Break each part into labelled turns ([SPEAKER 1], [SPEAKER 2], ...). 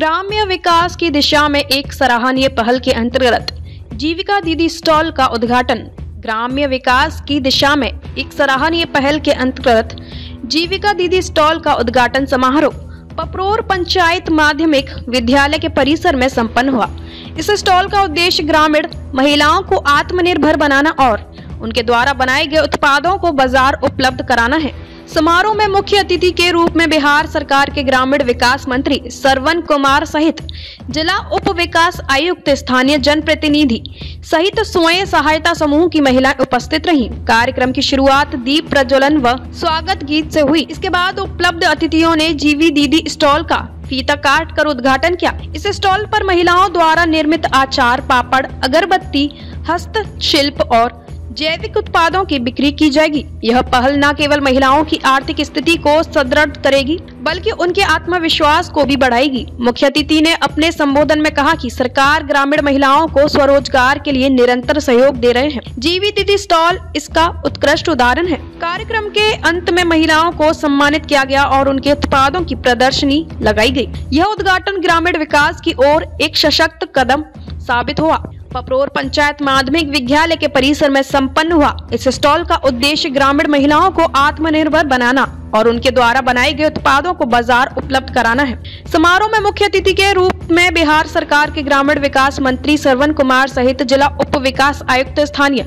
[SPEAKER 1] ग्राम्य विकास की दिशा में एक सराहनीय पहल के अंतर्गत जीविका दीदी स्टॉल का उद्घाटन। ग्राम्य विकास की दिशा में एक सराहनीय पहल के अंतर्गत जीविका दीदी स्टॉल का उद्घाटन समारोह पपरोर पंचायत माध्यमिक विद्यालय के परिसर में संपन्न हुआ। इस स्टॉल का उद्देश्य ग्रामीण महिलाओं को आत्मनिर्भर बनाना और उनके द्वारा बनाए गए उत्पादों को बाजार उपलब्ध कराना है। समारोह में मुख्य अतिथि के रूप में बिहार सरकार के ग्रामीण विकास मंत्री श्रवण कुमार सहित जिला उप विकास आयुक्त, स्थानीय जनप्रतिनिधि सहित स्वयं सहायता समूह की महिलाएं उपस्थित रहीं। कार्यक्रम की शुरुआत दीप प्रज्वलन व स्वागत गीत से हुई। इसके बाद उपलब्ध अतिथियों ने जीवी दीदी स्टॉल का फीता काट कर उद्घाटन किया। इस स्टॉल पर महिलाओं द्वारा निर्मित अचार, पापड़, अगरबत्ती, हस्तशिल्प और जैविक उत्पादों की बिक्री की जाएगी। यह पहल न केवल महिलाओं की आर्थिक स्थिति को सुदृढ़ करेगी बल्कि उनके आत्मविश्वास को भी बढ़ाएगी। मुख्य अतिथि ने अपने संबोधन में कहा कि सरकार ग्रामीण महिलाओं को स्वरोजगार के लिए निरंतर सहयोग दे रहे हैं। जीवी दीदी स्टॉल इसका उत्कृष्ट उदाहरण है। कार्यक्रम के अंत में महिलाओं को सम्मानित किया गया और उनके उत्पादों की प्रदर्शनी लगाई गई। यह उद्घाटन ग्रामीण विकास की ओर एक सशक्त कदम साबित हुआ। पपरोर पंचायत माध्यमिक विद्यालय के परिसर में संपन्न हुआ। इस स्टॉल का उद्देश्य ग्रामीण महिलाओं को आत्मनिर्भर बनाना और उनके द्वारा बनाए गए उत्पादों को बाजार उपलब्ध कराना है। समारोह में मुख्य अतिथि के रूप में बिहार सरकार के ग्रामीण विकास मंत्री श्रवण कुमार सहित जिला उप विकास आयुक्त, स्थानीय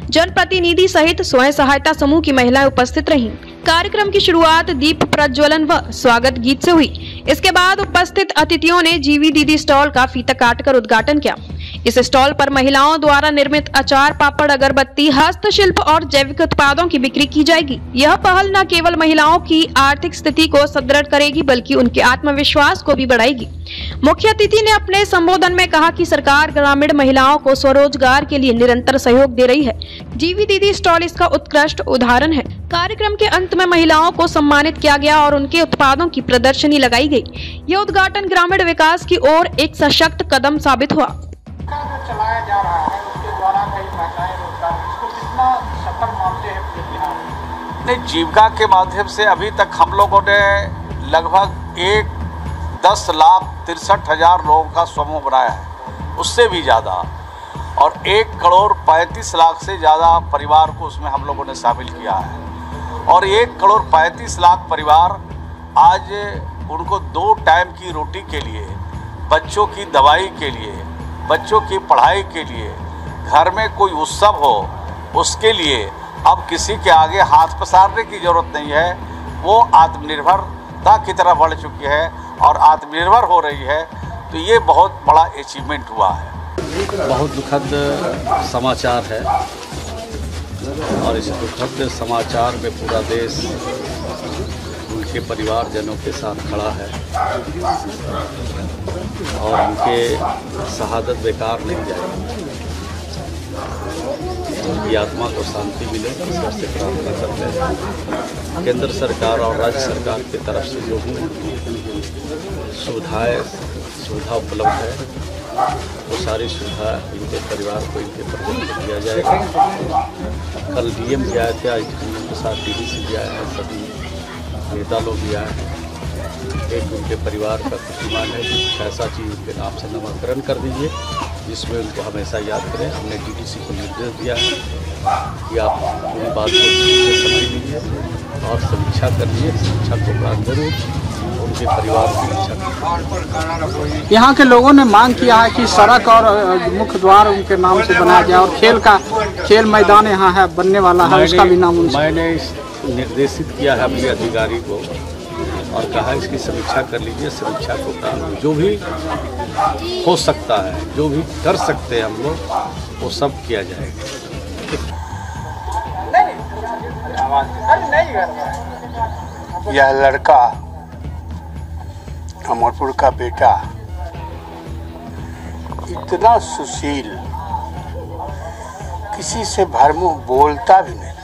[SPEAKER 1] जनप्रतिनिधि सहित स्वयं सहायता समूह की महिलाएं उपस्थित रहीं। कार्यक्रम की शुरुआत दीप प्रज्वलन व स्वागत गीत से हुई। इसके बाद उपस्थित अतिथियों ने जीवी दीदी स्टॉल का फीता काटकर उद्घाटन किया। इस स्टॉल पर महिलाओं द्वारा निर्मित अचार, पापड़, अगरबत्ती, हस्तशिल्प और जैविक उत्पादों की बिक्री की जाएगी। यह पहल न केवल महिलाओं की आर्थिक स्थिति को सुदृढ़ करेगी बल्कि उनके आत्मविश्वास को भी बढ़ाएगी। मुख्य अतिथि ने अपने संबोधन में कहा कि सरकार ग्रामीण महिलाओं को स्वरोजगार के लिए निरंतर सहयोग दे रही है। जीवी दीदी स्टॉल इसका उत्कृष्ट उदाहरण है। कार्यक्रम के अंत में महिलाओं को सम्मानित किया गया और उनके उत्पादों की प्रदर्शनी लगाई गई। यह उद्घाटन ग्रामीण विकास की ओर एक सशक्त कदम साबित हुआ।
[SPEAKER 2] चलाया जा रहा है, उसके द्वारा कई महिलाएं रोजगार, इसको कितना सफल मानते हैं पूरे बिहार में?
[SPEAKER 3] नहीं, जीविका के माध्यम से अभी तक हम लोगों ने लगभग 10,63,000 लोगों का समूह बनाया है, उससे भी ज़्यादा, और 1,35,00,000 से ज़्यादा परिवार को उसमें हम लोगों ने शामिल किया है। और 1,35,00,000 परिवार आज उनको 2 टाइम की रोटी के लिए, बच्चों की दवाई के लिए, बच्चों की पढ़ाई के लिए, घर में कोई उत्सव हो उसके लिए अब किसी के आगे हाथ पसारने की ज़रूरत नहीं है। वो आत्मनिर्भरता की तरफ बढ़ चुकी है और आत्मनिर्भर हो रही है। तो ये बहुत बड़ा अचीवमेंट हुआ है।
[SPEAKER 4] बहुत दुखद समाचार है और इस दुखद समाचार में पूरा देश उनके परिवारजनों के साथ खड़ा है और उनके शहादत बेकार नहीं जाएगी। उनकी आत्मा को शांति मिले, ईश्वर से प्रार्थना करते हैं। केंद्र सरकार और राज्य सरकार की तरफ से जो भी सुविधा उपलब्ध है वो सारी सुविधा इनके परिवार को, इनके प्रति दिया जाएगा। कल डीएम भी आए थे, आज डीएम के साथ डीडीसी भी आए हैं, सभी नेता लोग भी आए हैं। एक उनके परिवार का प्रतिमान है कि ऐसा चीज़ उनके नाम से नामकरण कर दीजिए जिसमें उनको हमेशा याद करें। हमने डीडीसी को निर्देश दिया है कि आप पूरी बात को समझ लीजिए और समीक्षा कर लीजिए। समीक्षा के उपरांत जरूर उनके परिवार की इच्छा।
[SPEAKER 2] यहाँ के लोगों ने मांग किया है कि सड़क और मुख्य द्वार उनके नाम से बनाया जाए और खेल मैदान यहाँ है बनने वाला है, उसका भी नाम उनसे।
[SPEAKER 4] मैंने निर्देशित किया है अपने अधिकारी को और कहा इसकी समीक्षा कर लीजिए। समीक्षा को काम जो भी हो सकता है, जो भी कर सकते हैं हम लोग, वो सब किया जाएगा।
[SPEAKER 5] यह लड़का अमरपुर का बेटा इतना सुशील, किसी से भरमुख बोलता भी नहीं,